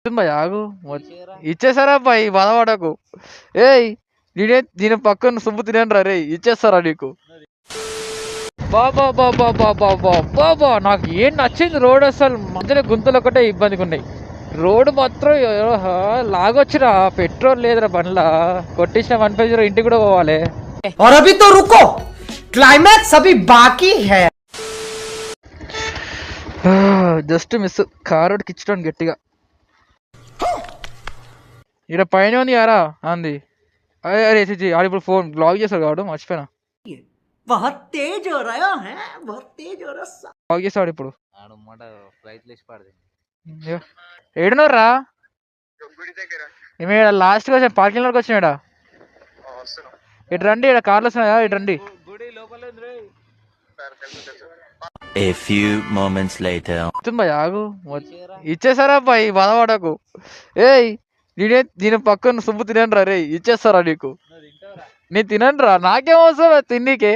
భయ్ ఆగు ఇచ్చేసారా భయ్ బాధపడకు. ఏయ్ దీని పక్కన సొమ్ము తినేను రా రే, ఇచ్చేస్తారా నీకు. బాబా బాబా బాబా బాబా నాకు ఏం నచ్చింది రోడ్, అసలు మధ్యలో గుంతలు ఒకటే ఇబ్బందిగా ఉన్నాయి. రోడ్డు మాత్రం లాగొచ్చిరా, పెట్రోల్ లేదురా బండ్లా, కొట్టించిన 150 ఇంటికి కూడా పోవాలి. और अभी तो रुको, क्लाइमैक्स अभी बाकी है. జస్ట్ మిస్, కారోడ్కి ఇచ్చడం గట్టిగా. ఇక్కడ పైన ఉంది యారా అంది. అరే అరే చిచి ఆడు ఇప్పుడు ఫోన్ బ్లాక్ చేస్తాడు కాడు, మర్చిపోయినా. बहुत तेज हो रहा है, बहुत तेज हो रहा है. బ్లాక్ చేస్తాడు ఇప్పుడు. ఏడున్నారా మేము లాస్ట్గా వచ్చాం, పార్కింగ్ లోకి వచ్చినా. ఇటు రండి, ఇక్కడ కార్లు వస్తున్నాయా, ఇటు రండి. A few moments later. భయ్ ఆగు ఇచ్చేసారా భయ్ బాధపడకు. ఏయ్ దీని పక్కన సొమ్ము తినేను రా రే, ఇచ్చేస్తారా నీకు. నేను తినను రా, నాకేం అవసరం తిన్నీకే.